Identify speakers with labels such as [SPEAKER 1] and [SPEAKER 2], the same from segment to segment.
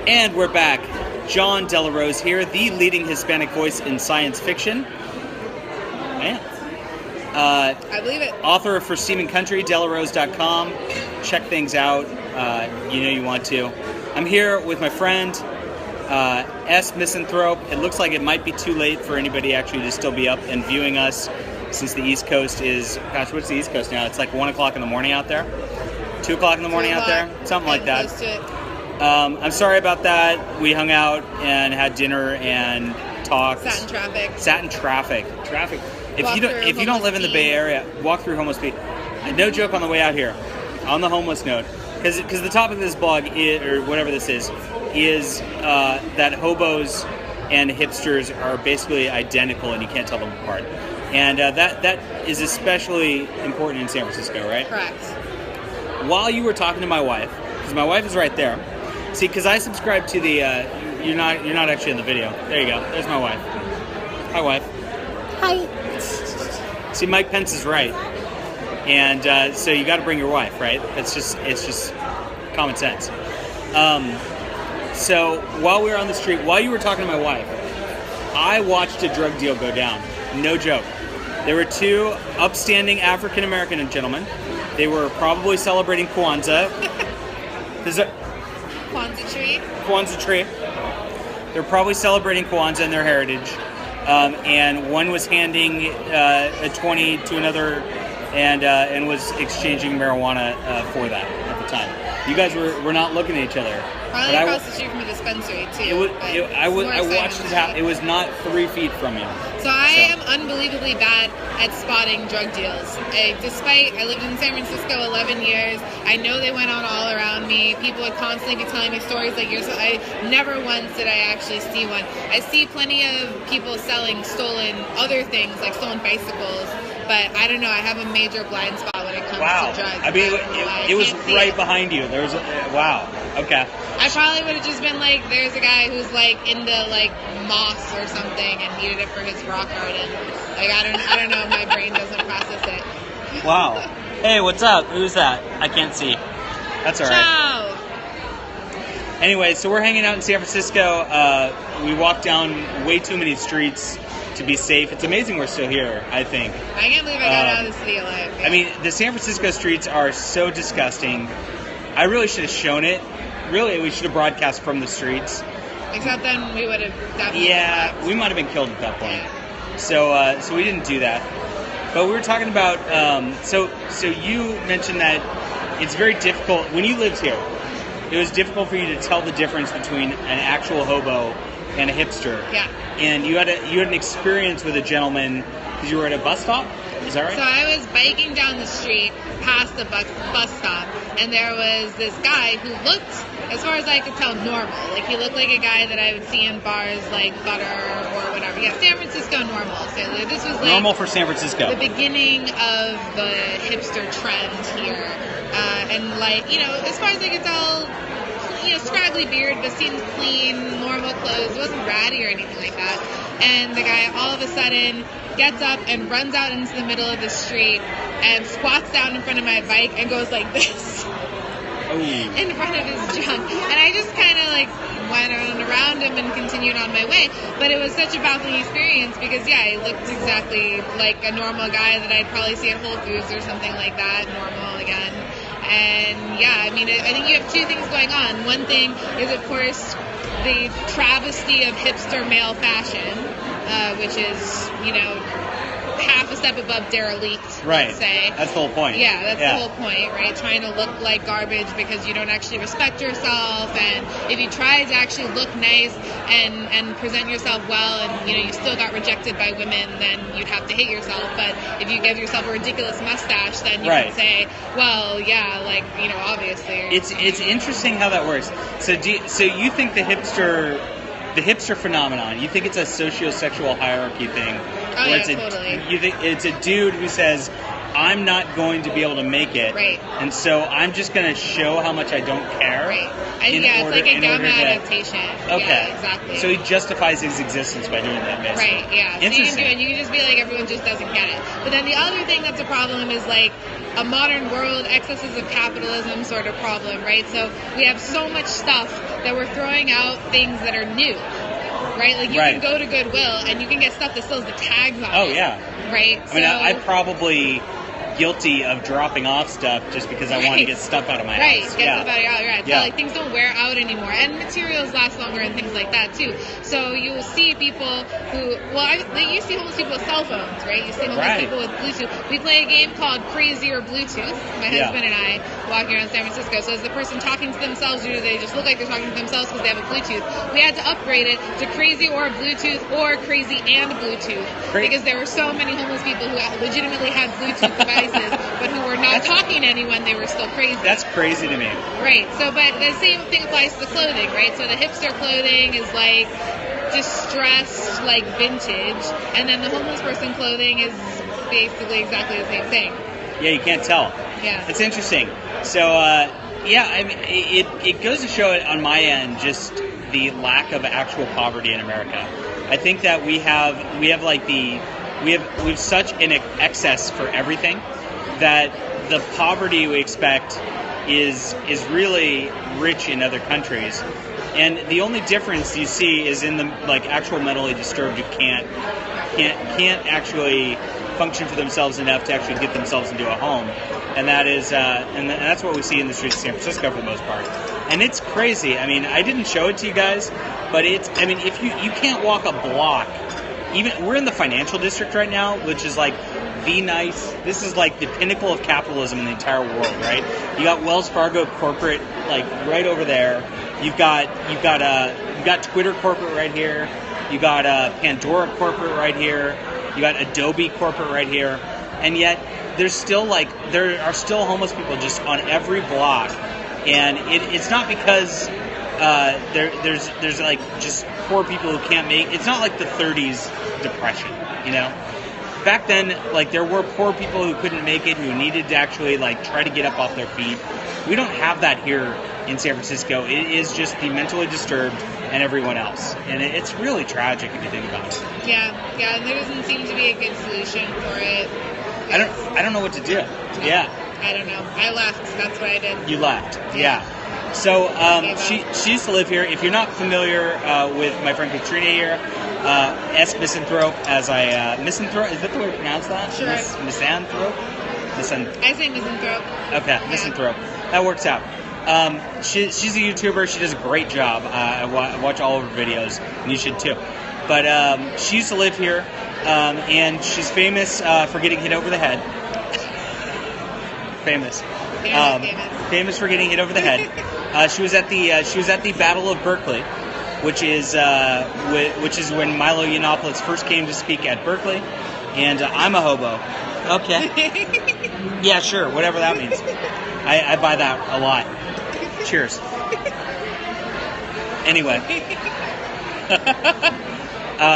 [SPEAKER 1] And we're back. John Delarose here, the leading Hispanic voice in science fiction. Man.
[SPEAKER 2] I believe it.
[SPEAKER 1] Author of For Steaming Country, Delarose.com. Check things out. You know you want to. I'm here with my friend, S. Misanthrope. It looks like it might be too late for anybody actually to still be up and viewing us, since the East Coast is... Gosh, what's the East Coast now? It's like 1 o'clock in the morning out there? 2 o'clock in the morning out there? Something like that.
[SPEAKER 2] Close to it.
[SPEAKER 1] I'm sorry about that. We hung out and had dinner and talked. Sat in traffic. If you don't live in the Bay Area, walk through Homeless Pete. No joke on the way out here. On the homeless note, because the topic of this blog is, or whatever this is that hobos and hipsters are basically identical and you can't tell them apart. And that is especially important in San Francisco, right?
[SPEAKER 2] Correct.
[SPEAKER 1] While you were talking to my wife, because my wife is right there. See, because I subscribe to the. You're not actually in the video. There you go. There's my wife. Hi, wife.
[SPEAKER 3] Hi.
[SPEAKER 1] See, Mike Pence is right, and so you got to bring your wife, right? It's just common sense. So while we were on the street, while you were talking to my wife, I watched a drug deal go down. No joke. There were two upstanding African American gentlemen. They were probably celebrating Kwanzaa. Kwanzaa tree. They're probably celebrating Kwanzaa and their heritage. And one was handing a 20 to another and was exchanging marijuana for that at the time. You guys were not looking at each other.
[SPEAKER 2] Probably across the street from a dispensary, too.
[SPEAKER 1] I watched it happen. It was not 3 feet from you.
[SPEAKER 2] So I am unbelievably bad at spotting drug deals. I lived in San Francisco 11 years. I know they went on all around me. People would constantly be telling me stories like yours. I never once did I actually see one. I see plenty of people selling stolen other things, like stolen bicycles. But I don't know. I have a major blind spot when it comes to drugs.
[SPEAKER 1] I mean, it was right behind you. There was wow. Okay.
[SPEAKER 2] I probably would have just been like, there's a guy who's like into like moss or something and needed it for his rock garden. Like I don't know. My brain doesn't process it.
[SPEAKER 1] Wow. Hey, what's up? Who's that? I can't see. That's all right.
[SPEAKER 2] Ciao.
[SPEAKER 1] Anyway, so we're hanging out in San Francisco. We walked down way too many streets to be safe. It's amazing we're still here, I think.
[SPEAKER 2] I can't believe I got out of the city alive. Yeah.
[SPEAKER 1] I mean, the San Francisco streets are so disgusting. I really should have shown it. Really, we should have broadcast from the streets.
[SPEAKER 2] Except then we would have definitely...
[SPEAKER 1] Yeah, we might have been killed at that point. Yeah. So we didn't do that. But we were talking about... So you mentioned that it's very difficult... When you lived here, it was difficult for you to tell the difference between an actual hobo and a hipster.
[SPEAKER 2] Yeah.
[SPEAKER 1] And you had an experience with a gentleman because you were at a bus stop. Is that right?
[SPEAKER 2] So I was biking down the street past the bus stop, and there was this guy who looked, as far as I could tell, normal. Like he looked like a guy that I would see in bars like Butter or whatever. Yeah, San Francisco normal. So this was like
[SPEAKER 1] normal for San Francisco.
[SPEAKER 2] The beginning of the hipster trend here, and like as far as I could tell. Scraggly beard, but seemed clean, normal clothes, wasn't ratty or anything like that. And the guy all of a sudden gets up and runs out into the middle of the street and squats down in front of my bike and goes like this in front of his junk. And I just kind of like went around him and continued on my way. But it was such a baffling experience because, yeah, he looked exactly like a normal guy that I'd probably see at Whole Foods or something like that, normal again. And yeah, I mean, I think you have two things going on. One thing is, of course, the travesty of hipster male fashion, which is, half a step above derelict,
[SPEAKER 1] right.
[SPEAKER 2] Let's say.
[SPEAKER 1] That's the whole point.
[SPEAKER 2] Yeah, that's the whole point, right? Trying to look like garbage because you don't actually respect yourself, and if you try to actually look nice and present yourself well, and you still got rejected by women, then you'd have to hate yourself. But if you give yourself a ridiculous mustache, then you can say, well, yeah, like obviously.
[SPEAKER 1] It's interesting how that works. So you think the hipster phenomenon? You think it's a socio-sexual hierarchy thing?
[SPEAKER 2] Oh, yeah, totally.
[SPEAKER 1] You think it's a dude who says, I'm not going to be able to make it.
[SPEAKER 2] Right.
[SPEAKER 1] And so I'm just going to show how much I don't care.
[SPEAKER 2] Right. It's like a gamma adaptation.
[SPEAKER 1] Okay.
[SPEAKER 2] Yeah, exactly.
[SPEAKER 1] So he justifies his existence by doing that, basically.
[SPEAKER 2] Right, yeah. So you can do it, and you can just be like, everyone just doesn't get it. But then the other thing that's a problem is like a modern world, excesses of capitalism sort of problem, right? So we have so much stuff that we're throwing out things that are new, right? Like you can go to Goodwill and you can get stuff that still has the tags on it.
[SPEAKER 1] Oh, yeah.
[SPEAKER 2] Right?
[SPEAKER 1] I mean, I'm probably guilty of dropping off stuff just because I want to get stuff out of my house.
[SPEAKER 2] Right, get stuff out of your house. Right. So like things don't wear out anymore, and materials last longer and things like that too. So you will see people who, you see homeless people with cell phones, right? You see homeless people with Bluetooth. We play a game called Crazy or Bluetooth. My husband and I walking around San Francisco. So is the person talking to themselves, or do they just look like they're talking to themselves because they have a Bluetooth? We had to upgrade it to Crazy or Bluetooth or Crazy and Bluetooth because there were so many homeless people who legitimately had Bluetooth devices, but who were not talking to anyone. They were still crazy.
[SPEAKER 1] That's crazy to me.
[SPEAKER 2] Right. So, but the same thing applies to the clothing, right? So the hipster clothing is like distressed, like vintage, and then the homeless person clothing is basically exactly the same thing.
[SPEAKER 1] Yeah, you can't tell.
[SPEAKER 2] Yeah.
[SPEAKER 1] It's interesting. So, I mean, it goes to show it on my end, just the lack of actual poverty in America. I think that we have such an excess for everything that the poverty we expect is really rich in other countries, and the only difference you see is in the actual mentally disturbed who can't actually function for themselves enough to actually get themselves into a home, and that is and that's what we see in the streets of San Francisco for the most part, and it's crazy. I mean, I didn't show it to you guys, but if you can't walk a block. Even we're in the financial district right now, which is like this is like the pinnacle of capitalism in the entire world, right? You got Wells Fargo corporate right over there. You've got Twitter corporate right here. You got Pandora corporate right here. You got Adobe corporate right here. And yet there are still homeless people just on every block. And it's not because there's like just poor people who can't make. It's not like the 30s depression, you know. Back then, there were poor people who couldn't make it, who needed to actually try to get up off their feet. We don't have that here in San Francisco. It is just the mentally disturbed and everyone else, and it's really tragic if you think about it.
[SPEAKER 2] Yeah. There doesn't seem to be a good solution for it.
[SPEAKER 1] I don't know what to do. Yeah.
[SPEAKER 2] I don't know. I left. That's what I did.
[SPEAKER 1] You left. Yeah. So she used to live here. If you're not familiar with my friend Katrina here, Misanthrope, Misanthrope, is that the way to pronounce that?
[SPEAKER 2] Sure.
[SPEAKER 1] Misanthrope?
[SPEAKER 2] I say Misanthrope.
[SPEAKER 1] Okay, yeah. Misanthrope. That works out. She's a YouTuber. She does a great job. I watch all of her videos, and you should too. But she used to live here, and she's famous for getting hit over the head. Famous for getting hit over the head. She was at the Battle of Berkeley, which is when Milo Yiannopoulos first came to speak at Berkeley, and I'm a hobo. Okay. Yeah, sure, whatever that means. I buy that a lot. Cheers. Anyway.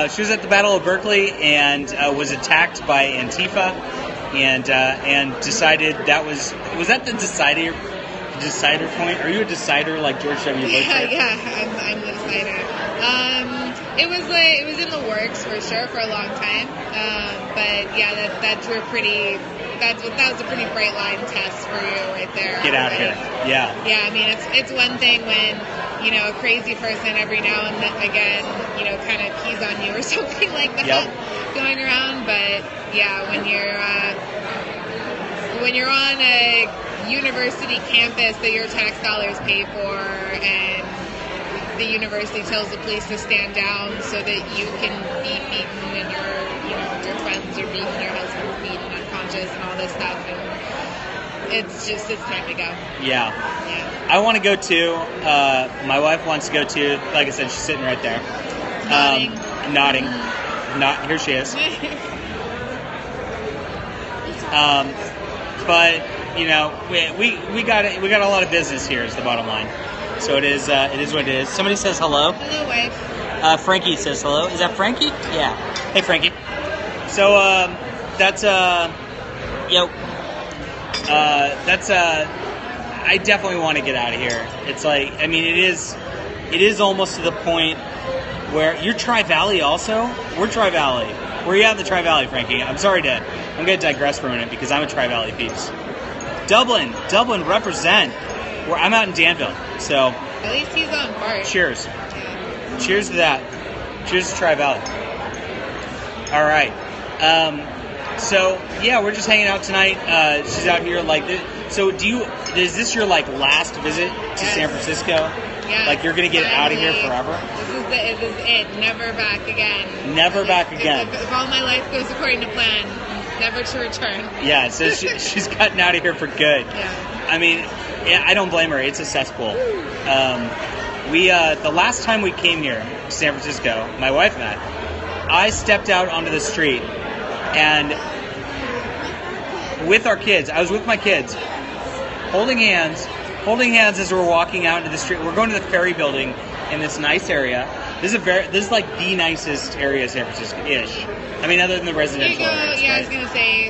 [SPEAKER 1] She was at the Battle of Berkeley and was attacked by Antifa, and decided was that the decider point? Are you a decider like George W. Bush?
[SPEAKER 2] Yeah, I'm the decider. It was in the works for sure for a long time, but yeah, that was a pretty bright line test for you right there.
[SPEAKER 1] Get out here. Yeah.
[SPEAKER 2] Yeah, I mean it's one thing when a crazy person every now and again kind of pees on you or something like that going around, but yeah, when you're on a university campus that your tax dollars pay for, and the university tells the police to stand down so that you can be beaten, and your friends are beaten, your husband's beaten unconscious, and all this stuff, and it's time to go. Yeah.
[SPEAKER 1] I want to go too. My wife wants to go too. Like I said, she's sitting right there, nodding. Here she is. But we got a lot of business here. Is the bottom line. So it is what it is. Somebody says hello.
[SPEAKER 2] Hello, wife.
[SPEAKER 1] Frankie says hello. Is that Frankie? Yeah. Hey, Frankie. So that's I definitely want to get out of here. It's like, I mean, it is almost to the point where you're Tri-Valley also. We're Tri-Valley. Where are you at in the Tri-Valley, Frankie? I'm going to digress for a minute because I'm a Tri-Valley piece. Dublin represent. I'm out in Danville, so.
[SPEAKER 2] At least he's on board.
[SPEAKER 1] Cheers. Cheers to that. Cheers to Tri-Valley. All right. So yeah, we're just hanging out tonight. She's out here like this. So is this your like last visit to San Francisco?
[SPEAKER 2] Yeah.
[SPEAKER 1] Like you're gonna get out of here forever?
[SPEAKER 2] This is it. Never back again.
[SPEAKER 1] Never back again.
[SPEAKER 2] If all my life goes according to plan, never to return.
[SPEAKER 1] Yeah, so she's cutting out of here for good.
[SPEAKER 2] Yeah.
[SPEAKER 1] I mean, I don't blame her. It's a cesspool. The last time we came here, San Francisco, my wife and I stepped out onto the street and with our kids, I was with my kids, holding hands as we're walking out into the street. We're going to the Ferry Building in this nice area. This is like the nicest area of San Francisco-ish. I mean, other than the residential areas.
[SPEAKER 2] Yeah,
[SPEAKER 1] right?
[SPEAKER 2] I was gonna say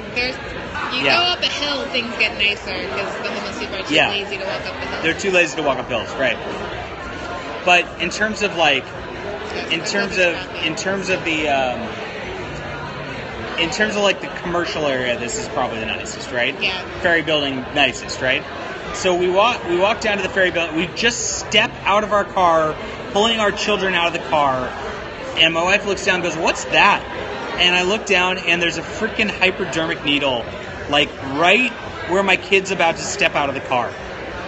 [SPEAKER 2] you go up a hill, things get nicer because the homeless people are too lazy to walk up the hill.
[SPEAKER 1] They're too lazy to walk up hills, right? But in terms of like, in terms of like the commercial area, this is probably the nicest, right?
[SPEAKER 2] Yeah.
[SPEAKER 1] Ferry Building, nicest, right? So we walk down to the Ferry Building. We just step out of our car, pulling our children out of the car, and my wife looks down and goes, "What's that?" And I look down, and there's a freaking hypodermic needle, like right where my kid's about to step out of the car.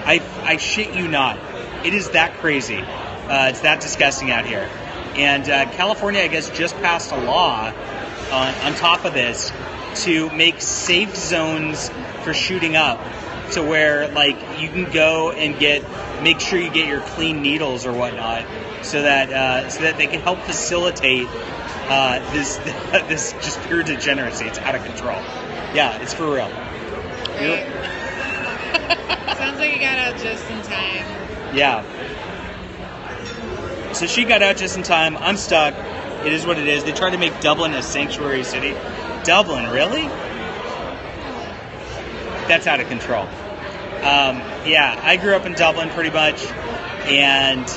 [SPEAKER 1] I shit you not. It is that crazy. It's that disgusting out here. And California, I guess, just passed a law on top of this to make safe zones for shooting up, to where like you can go and make sure you get your clean needles or whatnot, so that they can help facilitate this just pure degeneracy. It's out of control. Yeah, it's for real.
[SPEAKER 2] Right. Sounds like you got out just in time.
[SPEAKER 1] Yeah. So she got out just in time. I'm stuck. It is what it is. They tried to make Dublin a sanctuary city. Dublin, really? That's out of control. Yeah, I grew up in Dublin pretty much, and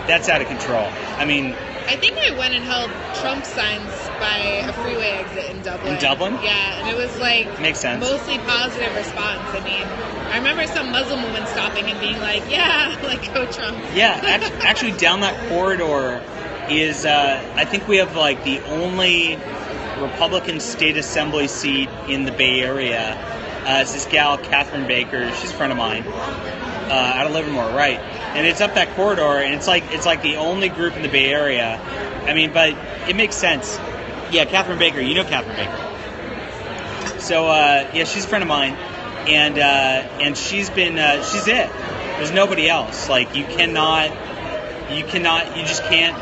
[SPEAKER 1] that's out of control. I mean...
[SPEAKER 2] I think I went and held Trump signs by a freeway exit in Dublin.
[SPEAKER 1] In Dublin?
[SPEAKER 2] Yeah, and it was like...
[SPEAKER 1] Makes sense.
[SPEAKER 2] Mostly positive response. I mean, I remember some Muslim woman stopping and being like, yeah, like, go Trump.
[SPEAKER 1] Yeah, actually down that corridor is, I think we have like the only Republican state assembly seat in the Bay Area. It's this gal, Catherine Baker. She's a friend of mine. Out of Livermore, right? And it's up that corridor, and it's like the only group in the Bay Area. I mean, but it makes sense. Yeah, Catherine Baker. You know Catherine Baker. So yeah, she's a friend of mine, and she's it. There's nobody else. Like you just can't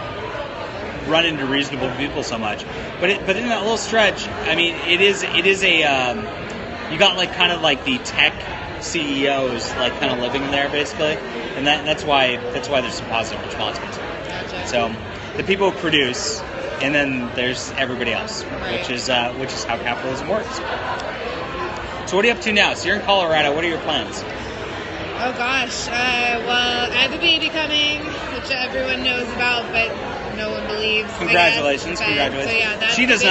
[SPEAKER 1] run into reasonable people so much. But in that little stretch, I mean, it is a you got like kind of like the tech CEOs like kind of living there basically, and that's why there's some positive responses.
[SPEAKER 2] Gotcha.
[SPEAKER 1] So the people who produce, and then there's everybody else,
[SPEAKER 2] right.
[SPEAKER 1] which is how capitalism works. So what are you up to now? So you're in Colorado. What are your plans?
[SPEAKER 2] Oh gosh, well, I have a baby coming, which everyone knows about, but no one believes.
[SPEAKER 1] Congratulations.
[SPEAKER 2] So yeah, that's
[SPEAKER 1] She does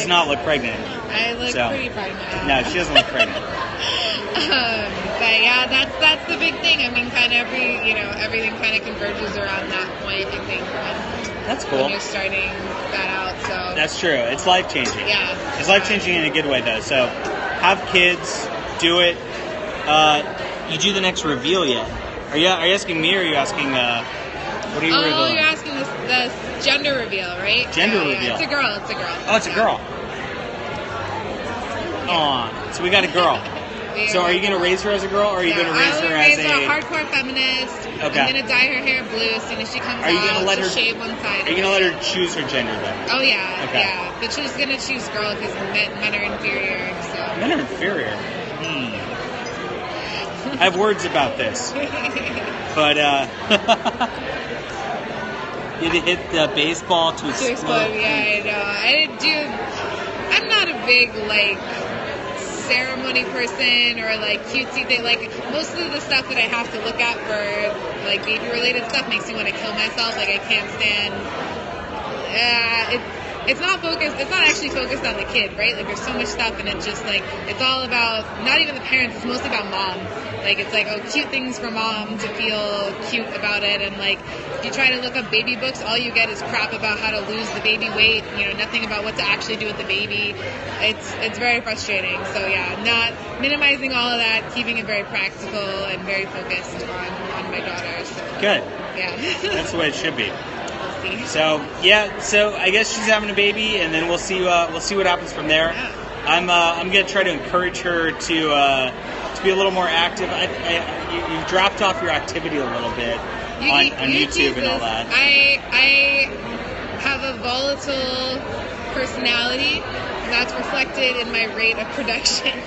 [SPEAKER 1] not look pregnant.
[SPEAKER 2] I look pretty pregnant.
[SPEAKER 1] No, she doesn't look pregnant.
[SPEAKER 2] But yeah, that's the big thing. I mean, kind of everything kind of converges around that point. I think
[SPEAKER 1] that's cool.
[SPEAKER 2] When you're starting that out, so
[SPEAKER 1] that's true. It's life changing.
[SPEAKER 2] Yeah,
[SPEAKER 1] it's life changing in a good way though. So have kids, do it. You do the next reveal yet? Are you asking me, or are you asking? What are you revealing?
[SPEAKER 2] Oh, you're asking the gender reveal, right?
[SPEAKER 1] Gender reveal.
[SPEAKER 2] It's a girl.
[SPEAKER 1] Oh, it's a girl. Aw, so we got a girl. So are you going to raise her as a girl, or are you going to raise her as a
[SPEAKER 2] hardcore feminist? Okay. I'm going to dye her hair blue as soon as she comes out.
[SPEAKER 1] Are you going to let her
[SPEAKER 2] shave one side?
[SPEAKER 1] Are you going to let her choose her gender then?
[SPEAKER 2] Oh yeah, okay. Yeah. But she's going to choose girl because men are inferior. So.
[SPEAKER 1] Men are inferior. I have words about this, but you hit the baseball to explode.
[SPEAKER 2] Yeah, I know. I'm not a big ceremony person or like cutesy thing. Like most of the stuff that I have to look at for like baby related stuff makes me want to kill myself. Like I can't stand. It's not focused. It's not actually focused on the kid, right? Like there's so much stuff, and it's just like it's all about not even the parents. It's mostly about mom. Like it's like cute things for mom to feel cute about it, and like if you try to look up baby books, all you get is crap about how to lose the baby weight. Nothing about what to actually do with the baby. It's very frustrating. So yeah, not minimizing all of that, keeping it very practical and very focused on my daughter. So,
[SPEAKER 1] good.
[SPEAKER 2] Yeah,
[SPEAKER 1] that's the way it should be. So I guess she's having a baby, and then we'll see what happens from there.
[SPEAKER 2] Yeah.
[SPEAKER 1] I'm gonna try to encourage her to be a little more active. You've dropped off your activity a little bit on YouTube and all that.
[SPEAKER 2] I have a volatile personality, and that's reflected in my rate of production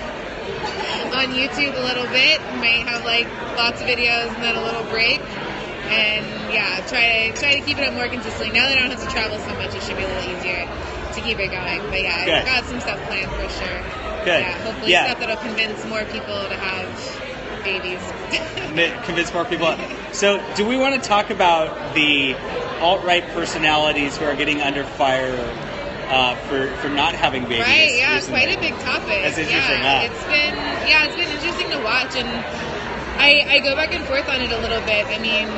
[SPEAKER 2] on YouTube a little bit. Might have like lots of videos and then a little break. And yeah, try to keep it up more consistently. Now that I don't have to travel so much, it should be a little easier to keep it going. But yeah, I've got some stuff planned for sure.
[SPEAKER 1] Good.
[SPEAKER 2] Yeah, hopefully stuff that'll convince more people to have babies.
[SPEAKER 1] Convince more people. So do we want to talk about the alt-right personalities who are getting under fire for not having babies?
[SPEAKER 2] Right, yeah,
[SPEAKER 1] recently?
[SPEAKER 2] quite a big topic.
[SPEAKER 1] That's interesting,
[SPEAKER 2] It's been interesting to watch, and I go back and forth on it a little bit. I mean,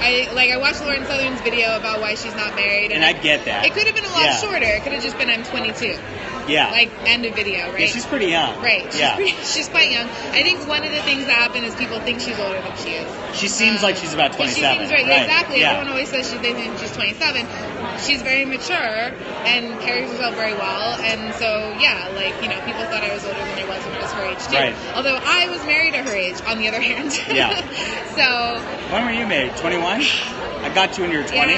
[SPEAKER 2] I watched Lauren Southern's video about why she's not married,
[SPEAKER 1] and I get that.
[SPEAKER 2] It could have been a lot shorter. It could have just been I'm 22.
[SPEAKER 1] Yeah.
[SPEAKER 2] Like end of video, right?
[SPEAKER 1] Yeah, she's pretty young.
[SPEAKER 2] Right. She's quite young. I think one of the things that happen is people think she's older than she is.
[SPEAKER 1] She seems like she's about 27.
[SPEAKER 2] She seems right. Exactly.
[SPEAKER 1] Yeah.
[SPEAKER 2] Everyone always says they think she's 27. She's very mature and carries herself very well. And so, yeah, people thought I was older than I was when I was her age, too.
[SPEAKER 1] Right.
[SPEAKER 2] Although I was married at her age, on the other hand.
[SPEAKER 1] Yeah.
[SPEAKER 2] So.
[SPEAKER 1] When were you married? 21? I got you when you were 20?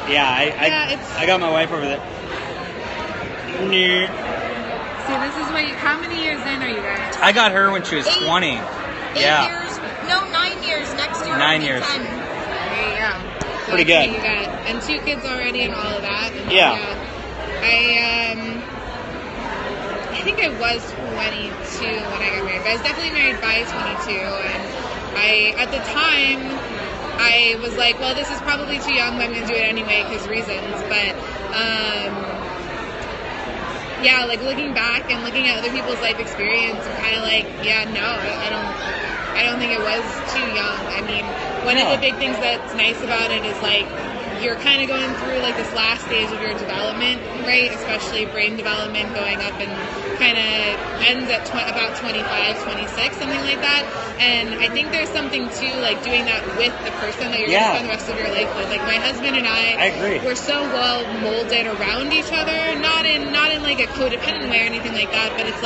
[SPEAKER 2] Yeah.
[SPEAKER 1] I got my wife over there.
[SPEAKER 2] So this is how many years in are you guys?
[SPEAKER 1] I got her when she was 20.
[SPEAKER 3] 8 years. No, 9 years. Next year.
[SPEAKER 1] 9 years.
[SPEAKER 3] 10.
[SPEAKER 2] Yeah. So
[SPEAKER 1] pretty good.
[SPEAKER 2] You got, and 2 kids already and all of that. And
[SPEAKER 1] yeah.
[SPEAKER 2] I think I was 22 when I got married, but I was definitely married by 22. And at the time, I was like, well, this is probably too young, but I'm going to do it anyway because reasons. But, yeah, looking back and looking at other people's life experience, I'm kind of like, yeah, no, I don't think it was too young. I mean, one of the big things that's nice about it is you're kind of going through this last stage of your development, right? Especially brain development going up and kind of ends at about 25, 26, something like that. And I think there's something to doing that with the person that you're going to spend the rest of your life with. My husband and I
[SPEAKER 1] agree.
[SPEAKER 2] We're so well molded around each other, not in a codependent way or anything like that, but it's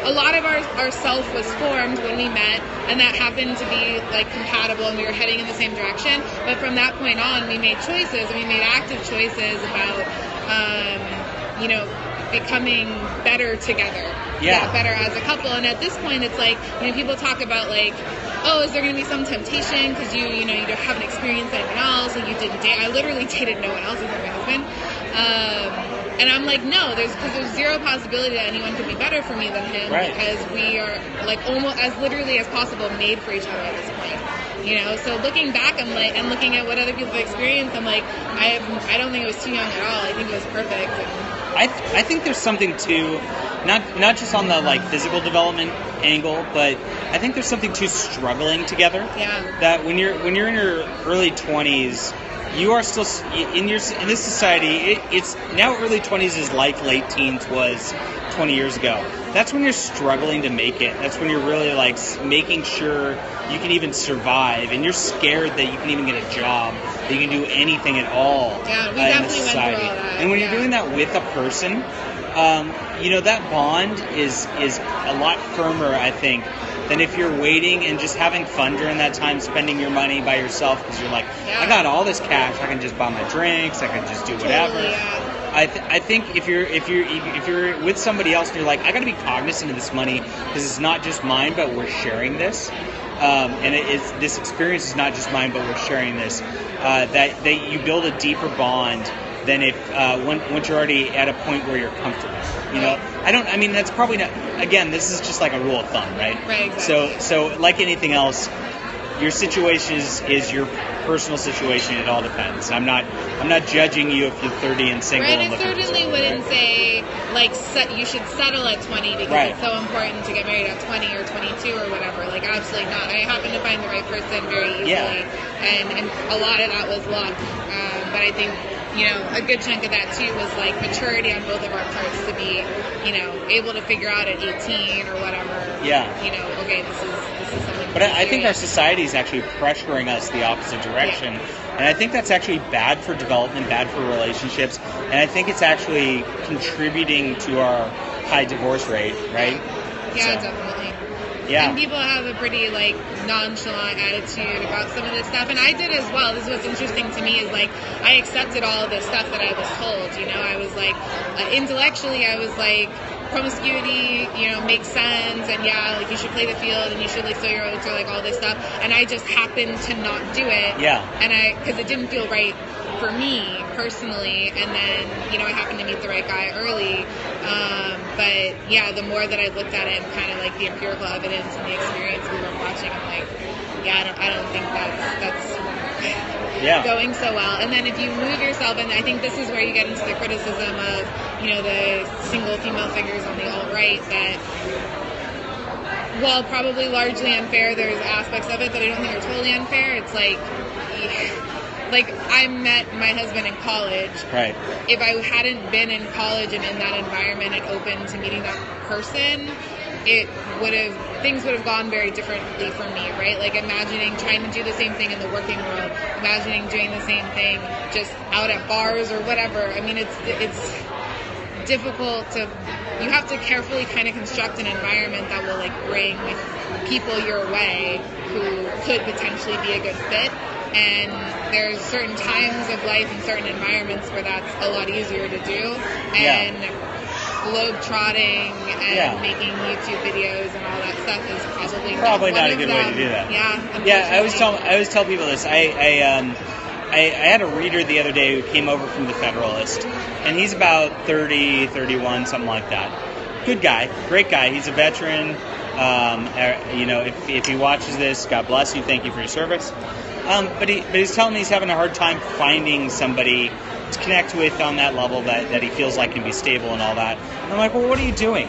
[SPEAKER 2] a lot of our self was formed when we met, and that happened to be compatible, and we were heading in the same direction. But from that point on, we made choices, and we made active choices about, becoming better together.
[SPEAKER 1] Yeah.
[SPEAKER 2] Better as a couple. And at this point, it's people talk about oh, is there going to be some temptation because you haven't experienced anyone else, and you didn't date. I literally dated no one else except my husband. And I'm no, there's zero possibility that anyone could be better for me than him,
[SPEAKER 1] right.
[SPEAKER 2] Because we are almost as literally as possible made for each other at this point. So looking back, and looking at what other people have experienced, I'm I don't think it was too young at all. I think it was perfect.
[SPEAKER 1] I think there's something to not just on the physical development angle, but I think there's something to struggling together.
[SPEAKER 2] Yeah.
[SPEAKER 1] That when you're in your early 20s. You are still in this society. It's now early 20s is like late teens was 20 years ago. That's when you're struggling to make it. That's when you're really making sure you can even survive, and you're scared that you can even get a job, that you can do anything at all.
[SPEAKER 2] Yeah, we definitely went through all that.
[SPEAKER 1] And when you're doing that with a person, that bond is a lot firmer, I think, than if you're waiting and just having fun during that time, spending your money by yourself because you're I got all this cash, I can just buy my drinks, I can just do whatever.
[SPEAKER 2] Totally, yeah.
[SPEAKER 1] I think if you're with somebody else and you're I got to be cognizant of this money because it's not just mine, but we're sharing this. And this experience is not just mine, but we're sharing this. That you build a deeper bond than if once you're already at a point where you're comfortable. I mean, that's probably not. Again, this is just like a rule of thumb, right?
[SPEAKER 2] Right. Exactly.
[SPEAKER 1] So like anything else, your situation is your personal situation. It all depends. I'm not judging you if you're 30 and single.
[SPEAKER 2] Right.
[SPEAKER 1] And
[SPEAKER 2] I certainly wouldn't say like you should settle at 20 because it's so important to get married at 20 or 22 or whatever. Like absolutely not. I happened to find the right person very easily, and a lot of that was luck. But I think a good chunk of that too was like maturity on both of our parts to be able to figure out at 18 or whatever.
[SPEAKER 1] Yeah.
[SPEAKER 2] Okay, this is something.
[SPEAKER 1] But I think our society is actually pressuring us the opposite direction. Yeah. And I think that's actually bad for development, bad for relationships. And I think it's actually contributing to our high divorce rate, right?
[SPEAKER 2] Yeah, definitely.
[SPEAKER 1] Yeah.
[SPEAKER 2] And people have a pretty like nonchalant attitude about some of this stuff, and I did as well. This is what's interesting to me is like I accepted all of this stuff that I was told. I was like intellectually, I was like promiscuity, makes sense, and like you should play the field and you should like sow your oats or like all this stuff, and I just happened to not do it.
[SPEAKER 1] Yeah.
[SPEAKER 2] And because it didn't feel right for me personally, and then I happened to meet the right guy early. But the more that I looked at it and kind of like the empirical evidence and the experience we were watching, I'm like, I don't think that's going so well. And then if you move yourself, and I think this is where you get into the criticism of the single female figures on the alt-right that, while probably largely unfair, there's aspects of it that I don't think are totally unfair. It's like I met my husband in college.
[SPEAKER 1] Right.
[SPEAKER 2] If I hadn't been in college and in that environment and open to meeting that person, things would have gone very differently for me, right? Like imagining trying to do the same thing in the working world, imagining doing the same thing just out at bars or whatever. I mean, it's difficult to. You have to carefully kind of construct an environment that will like bring people your way who could potentially be a good fit. And there's certain times of life and certain environments where that's a lot easier to do. And globe-trotting and making YouTube videos and all that stuff is probably
[SPEAKER 1] not a good way to do that.
[SPEAKER 2] Yeah.
[SPEAKER 1] I always tell people this. I had a reader the other day who came over from the Federalist, and he's about 30, 31, something like that. Good guy, great guy. He's a veteran. If he watches this, God bless you. Thank you for your service. But he's telling me he's having a hard time finding somebody to connect with on that level that he feels like can be stable and all that. And I'm like, well, what are you doing?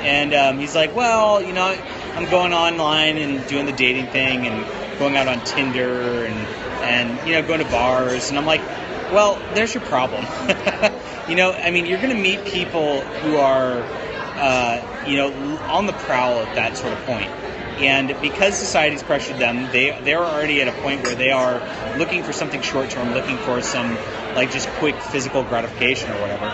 [SPEAKER 1] And he's like, well, I'm going online and doing the dating thing and going out on Tinder and going to bars. And I'm like, well, there's your problem. You're going to meet people who are, on the prowl at that sort of point. And because society's pressured them, they're already at a point where they are looking for something short-term, looking for some like just quick physical gratification or whatever.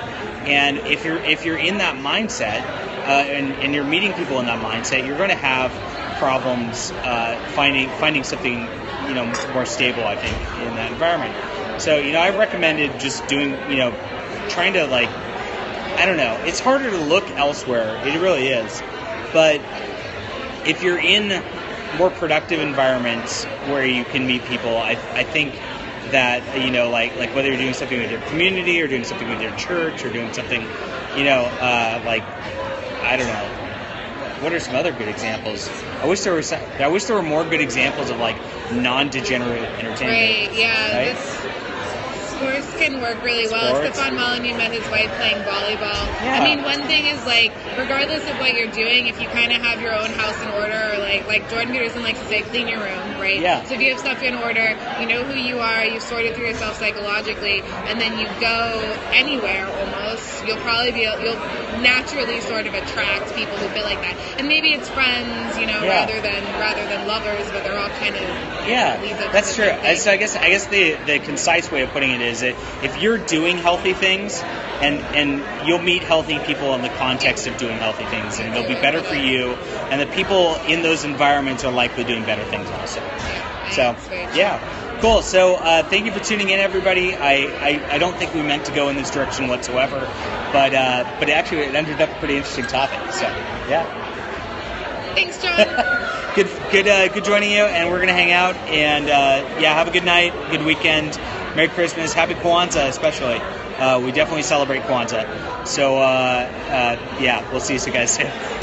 [SPEAKER 1] And if you're in that mindset, and you're meeting people in that mindset, you're going to have problems finding something more stable, I think, in that environment. So I recommended just doing trying to like, I don't know, it's harder to look elsewhere. It really is, but if you're in more productive environments where you can meet people, I think that like whether you're doing something with your community or doing something with your church or doing something like I don't know, what are some other good examples? I wish there were more good examples of like non-degenerate entertainment.
[SPEAKER 2] Right, yeah.
[SPEAKER 1] Right?
[SPEAKER 2] Sports can work really well. Stefan Molyneux met his wife playing volleyball.
[SPEAKER 1] Yeah.
[SPEAKER 2] I mean, one thing is like, regardless of what you're doing, if you kind of have your own house in order, or like Jordan Peterson likes to say, clean your room, right?
[SPEAKER 1] Yeah.
[SPEAKER 2] So if you have stuff in order, you know who you are, you've sorted through yourself psychologically, and then you go anywhere almost, you'll naturally sort of attract people who feel like that. And maybe it's friends, rather than lovers, but they're all kind of
[SPEAKER 1] that's true. So I guess the concise way of putting it is that if you're doing healthy things, and you'll meet healthy people in the context of doing healthy things, and it'll be better for you, and the people in those environments are likely doing better things also. Cool. So thank you for tuning in, everybody. I don't think we meant to go in this direction whatsoever, but actually it ended up a pretty interesting topic. So
[SPEAKER 2] thanks, John.
[SPEAKER 1] Good joining you, and we're gonna hang out and have a good night, good weekend, Merry Christmas, Happy Kwanzaa especially. we definitely celebrate Kwanzaa. So, yeah, we'll see you guys soon.